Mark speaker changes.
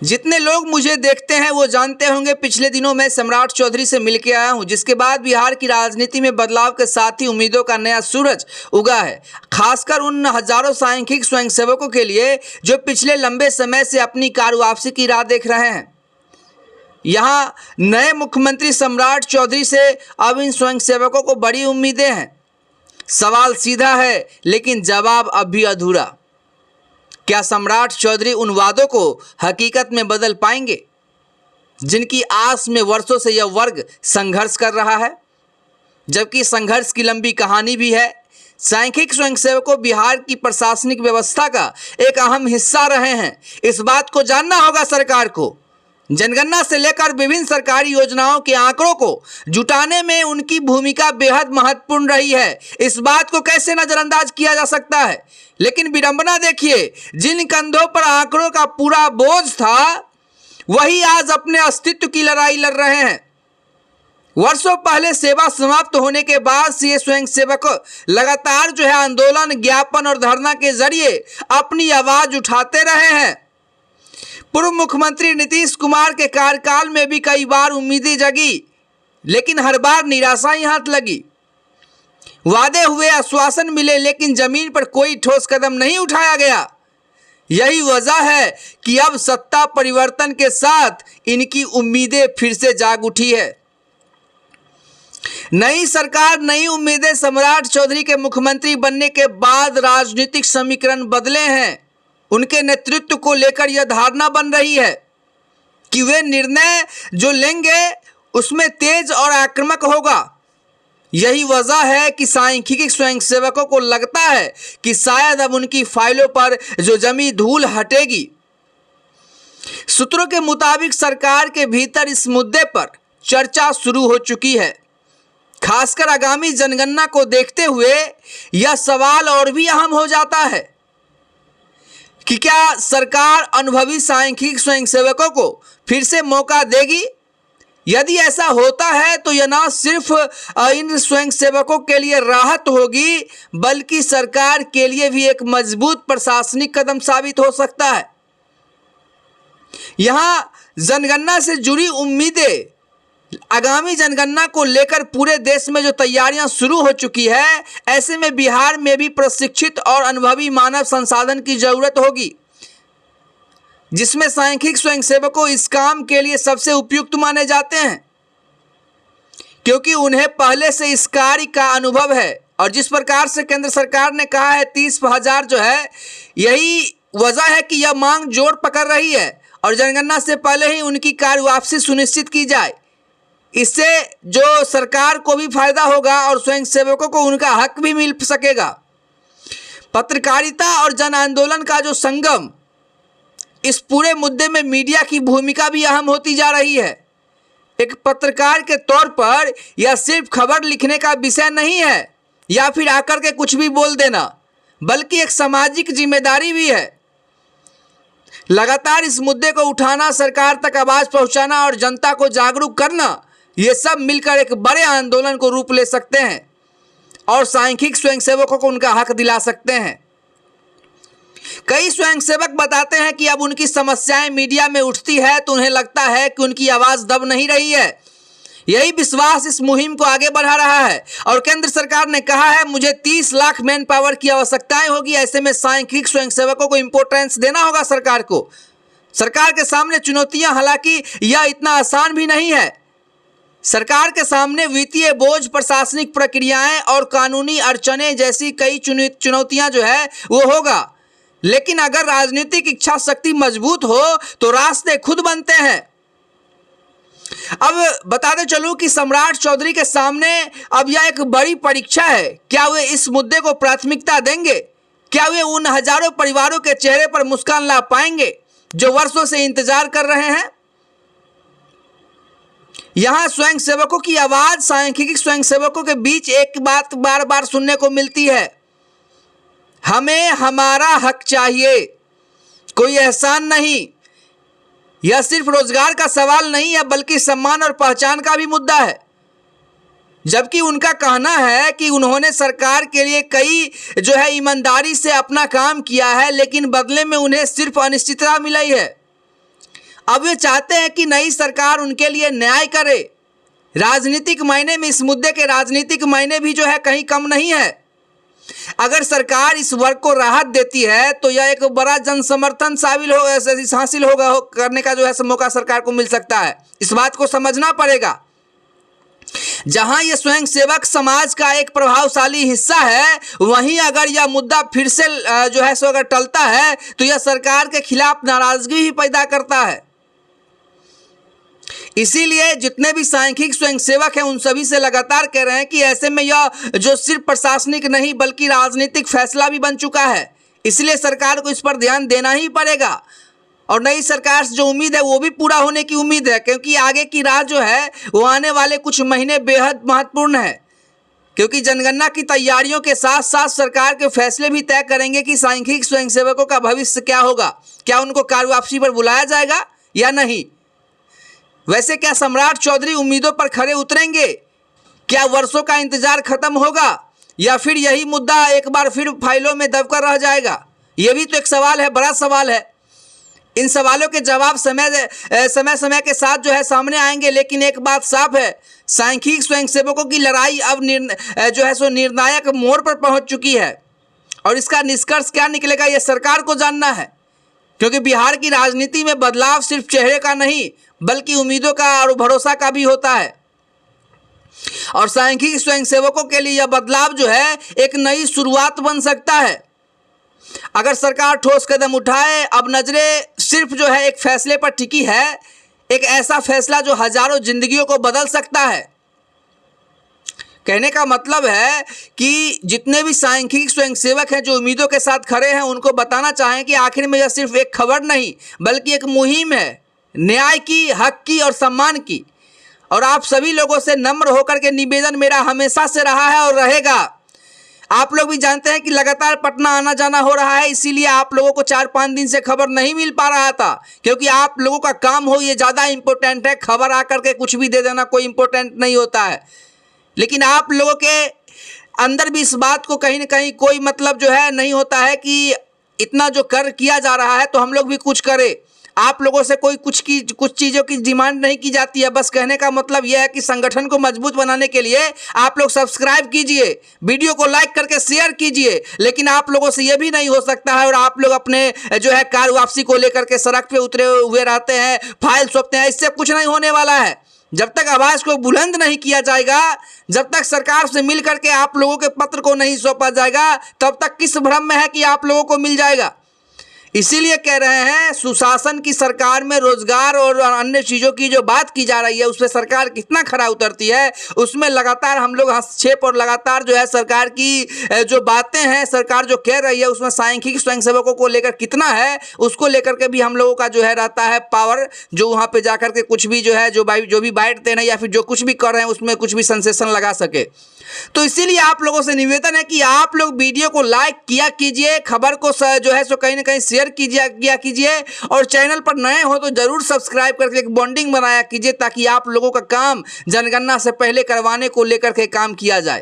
Speaker 1: जितने लोग मुझे देखते हैं वो जानते होंगे पिछले दिनों मैं सम्राट चौधरी से मिलके आया हूं, जिसके बाद बिहार की राजनीति में बदलाव के साथ ही उम्मीदों का नया सूरज उगा है। खासकर उन हजारों सांख्यिक स्वयंसेवकों के लिए जो पिछले लंबे समय से अपनी कार वापसी की राह देख रहे हैं। यहाँ नए मुख्यमंत्री सम्राट चौधरी से अब इन स्वयंसेवकों को बड़ी उम्मीदें हैं। सवाल सीधा है लेकिन जवाब अब भी अधूरा। क्या सम्राट चौधरी उन वादों को हकीकत में बदल पाएंगे जिनकी आस में वर्षों से यह वर्ग संघर्ष कर रहा है? जबकि संघर्ष की लंबी कहानी भी है। सांख्यिक स्वयंसेवकों बिहार की प्रशासनिक व्यवस्था का एक अहम हिस्सा रहे हैं। इस बात को जानना होगा सरकार को। जनगणना से लेकर विभिन्न सरकारी योजनाओं के आंकड़ों को जुटाने में उनकी भूमिका बेहद महत्वपूर्ण रही है। इस बात को कैसे नजरअंदाज किया जा सकता है? लेकिन विडंबना देखिए, जिन कंधों पर आंकड़ों का पूरा बोझ था वही आज अपने अस्तित्व की लड़ाई लड़ रहे हैं। वर्षों पहले सेवा समाप्त होने के बाद से ये स्वयंसेवक लगातार आंदोलन, ज्ञापन और धरना के जरिए अपनी आवाज उठाते रहे हैं। पूर्व मुख्यमंत्री नीतीश कुमार के कार्यकाल में भी कई बार उम्मीदें जगी, लेकिन हर बार निराशा ही हाथ लगी। वादे हुए, आश्वासन मिले, लेकिन जमीन पर कोई ठोस कदम नहीं उठाया गया। यही वजह है कि अब सत्ता परिवर्तन के साथ इनकी उम्मीदें फिर से जाग उठी है। नई सरकार, नई उम्मीदें। सम्राट चौधरी के मुख्यमंत्री बनने के बाद राजनीतिक समीकरण बदले हैं। उनके नेतृत्व को लेकर यह धारणा बन रही है कि वे निर्णय जो लेंगे उसमें तेज और आक्रामक होगा। यही वजह है कि सांख्यिकी स्वयंसेवकों को लगता है कि शायद अब उनकी फाइलों पर जो जमी धूल हटेगी। सूत्रों के मुताबिक सरकार के भीतर इस मुद्दे पर चर्चा शुरू हो चुकी है। खासकर आगामी जनगणना को देखते हुए यह सवाल और भी अहम हो जाता है कि क्या सरकार अनुभवी सांख्यिक स्वयंसेवकों को फिर से मौका देगी? यदि ऐसा होता है तो यह न सिर्फ इन स्वयंसेवकों के लिए राहत होगी, बल्कि सरकार के लिए भी एक मजबूत प्रशासनिक कदम साबित हो सकता है। यहां जनगणना से जुड़ी उम्मीदें, आगामी जनगणना को लेकर पूरे देश में जो तैयारियां शुरू हो चुकी है, ऐसे में बिहार में भी प्रशिक्षित और अनुभवी मानव संसाधन की जरूरत होगी, जिसमें सांख्यिक स्वयंसेवकों इस काम के लिए सबसे उपयुक्त माने जाते हैं, क्योंकि उन्हें पहले से इस कार्य का अनुभव है। और जिस प्रकार से केंद्र सरकार ने कहा है 30,000 यही वजह है कि यह मांग जोर पकड़ रही है और जनगणना से पहले ही उनकी कार्य वापसी सुनिश्चित की जाए। इससे जो सरकार को भी फायदा होगा और स्वयंसेवकों को उनका हक भी मिल सकेगा। पत्रकारिता और जन आंदोलन का जो संगम, इस पूरे मुद्दे में मीडिया की भूमिका भी अहम होती जा रही है। एक पत्रकार के तौर पर यह सिर्फ खबर लिखने का विषय नहीं है या फिर आकर के कुछ भी बोल देना, बल्कि एक सामाजिक जिम्मेदारी भी है। लगातार इस मुद्दे को उठाना, सरकार तक आवाज पहुंचाना और जनता को जागरूक करना, ये सब मिलकर एक बड़े आंदोलन को रूप ले सकते हैं और सांख्यिक स्वयंसेवकों को उनका हक दिला सकते हैं। कई स्वयंसेवक बताते हैं कि अब उनकी समस्याएं मीडिया में उठती है तो उन्हें लगता है कि उनकी आवाज दब नहीं रही है। यही विश्वास इस मुहिम को आगे बढ़ा रहा है। और केंद्र सरकार ने कहा है, मुझे 30 लाख मैन पावर की आवश्यकताएं होगी। ऐसे में सांख्यिक स्वयंसेवकों को इंपोर्टेंस देना होगा सरकार को। सरकार के सामने चुनौतियां, हालांकि यह इतना आसान भी नहीं है। सरकार के सामने वित्तीय बोझ, प्रशासनिक प्रक्रियाएं और कानूनी अड़चनें जैसी कई चुनौतियां वो होगा। लेकिन अगर राजनीतिक इच्छा शक्ति मजबूत हो तो रास्ते खुद बनते हैं। अब बताते चलूं कि सम्राट चौधरी के सामने अब यह एक बड़ी परीक्षा है। क्या वे इस मुद्दे को प्राथमिकता देंगे? क्या वे उन हजारों परिवारों के चेहरे पर मुस्कान ला पाएंगे जो वर्षों से इंतजार कर रहे हैं? यहां स्वयंसेवकों की आवाज, सांख्यिकी स्वयंसेवकों के बीच एक बात बार बार सुनने को मिलती है, हमें हमारा हक चाहिए, कोई एहसान नहीं। यह सिर्फ रोजगार का सवाल नहीं है, बल्कि सम्मान और पहचान का भी मुद्दा है। जबकि उनका कहना है कि उन्होंने सरकार के लिए कई ईमानदारी से अपना काम किया है, लेकिन बदले में उन्हें सिर्फ अनिश्चितता मिली है। अब वे चाहते हैं कि नई सरकार उनके लिए न्याय करे। राजनीतिक मायने में इस मुद्दे के राजनीतिक मायने भी जो है कहीं कम नहीं है। अगर सरकार इस वर्ग को राहत देती है तो यह एक बड़ा जन समर्थन हासिल होगा करने का जो है मौका सरकार को मिल सकता है। इस बात को समझना पड़ेगा। जहां यह स्वयंसेवक समाज का एक प्रभावशाली हिस्सा है, वहीं अगर यह मुद्दा फिर से जो है अगर टलता है तो यह सरकार के खिलाफ नाराजगी ही पैदा करता है। इसीलिए जितने भी सांख्यिक स्वयंसेवक हैं उन सभी से लगातार कह रहे हैं कि ऐसे में यह जो सिर्फ प्रशासनिक नहीं बल्कि राजनीतिक फैसला भी बन चुका है। इसलिए सरकार को इस पर ध्यान देना ही पड़ेगा और नई सरकार से जो उम्मीद है वो भी पूरा होने की उम्मीद है, क्योंकि आगे की राह जो है वो आने वाले कुछ महीने बेहद महत्वपूर्ण है। क्योंकि जनगणना की तैयारियों के साथ साथ सरकार के फैसले भी तय करेंगे कि सांख्यिक स्वयंसेवकों का भविष्य क्या होगा। क्या उनको कार्य वापसी पर बुलाया जाएगा या नहीं? वैसे क्या सम्राट चौधरी उम्मीदों पर खरे उतरेंगे? क्या वर्षों का इंतजार खत्म होगा या फिर यही मुद्दा एक बार फिर फाइलों में दबकर रह जाएगा? यह भी तो एक सवाल है, बड़ा सवाल है। इन सवालों के जवाब समय के साथ जो है सामने आएंगे। लेकिन एक बात साफ है, सांख्यिक स्वयंसेवकों की लड़ाई अब निर्णायक मोड़ पर पहुंच चुकी है और इसका निष्कर्ष क्या निकलेगा यह सरकार को जानना है। क्योंकि बिहार की राजनीति में बदलाव सिर्फ चेहरे का नहीं बल्कि उम्मीदों का और भरोसा का भी होता है। और सांख्यिक स्वयंसेवकों के लिए यह बदलाव जो है एक नई शुरुआत बन सकता है। अगर सरकार ठोस कदम उठाए, अब नजरें सिर्फ जो है एक फैसले पर टिकी है, एक ऐसा फैसला जो हजारों जिंदगियों को बदल सकता है। कहने का मतलब है कि जितने भी सांख्यिक स्वयंसेवक हैं जो उम्मीदों के साथ खड़े हैं, उनको बताना चाहें कि आखिर में यह सिर्फ एक खबर नहीं बल्कि एक मुहिम है, न्याय की, हक की और सम्मान की। और आप सभी लोगों से नम्र होकर के निवेदन मेरा हमेशा से रहा है और रहेगा। आप लोग भी जानते हैं कि लगातार पटना आना जाना हो रहा है, इसीलिए आप लोगों को 4-5 दिन से खबर नहीं मिल पा रहा था, क्योंकि आप लोगों का काम हो ये ज़्यादा इम्पोर्टेंट है। खबर आकर के कुछ भी दे देना कोई इम्पोर्टेंट नहीं होता है। लेकिन आप लोगों के अंदर भी इस बात को कहीं ना कहीं कोई मतलब जो है नहीं होता है कि इतना जो किया जा रहा है तो हम लोग भी कुछ करें। आप लोगों से कोई कुछ चीज़ों की डिमांड नहीं की जाती है। बस कहने का मतलब यह है कि संगठन को मजबूत बनाने के लिए आप लोग सब्सक्राइब कीजिए, वीडियो को लाइक करके शेयर कीजिए। लेकिन आप लोगों से यह भी नहीं हो सकता है और आप लोग अपने जो है कार्य वापसी को लेकर के सड़क पे उतरे हुए रहते हैं, फाइल सौंपते हैं। इससे कुछ नहीं होने वाला है। जब तक आवाज़ को बुलंद नहीं किया जाएगा, जब तक सरकार से मिल करके आप लोगों के पत्र को नहीं सौंपा जाएगा, तब तक किस भ्रम में है कि आप लोगों को मिल जाएगा। इसीलिए कह रहे हैं सुशासन की सरकार में रोजगार और अन्य चीज़ों की जो बात की जा रही है उस पर सरकार कितना खरा उतरती है, उसमें लगातार हम लोग हस्तक्षेप और लगातार जो है सरकार की जो बातें हैं, सरकार जो कह रही है उसमें सांख्यिक स्वयंसेवकों को लेकर कितना है उसको लेकर के भी हम लोगों का जो है रहता है पावर, जो वहाँ पे जाकर के कुछ भी जो है जो भी बाइट देना या फिर जो कुछ भी कर रहे हैं उसमें कुछ भी सेंसेशन लगा सके। तो इसीलिए आप लोगों से निवेदन है कि आप लोग वीडियो को लाइक किया कीजिए, खबर को जो है सो कहीं ना कहीं शेयर कीजिए और चैनल पर नए हो तो जरूर सब्सक्राइब करके एक बॉन्डिंग बनाया कीजिए, ताकि आप लोगों का काम जनगणना से पहले करवाने को लेकर के काम किया जाए।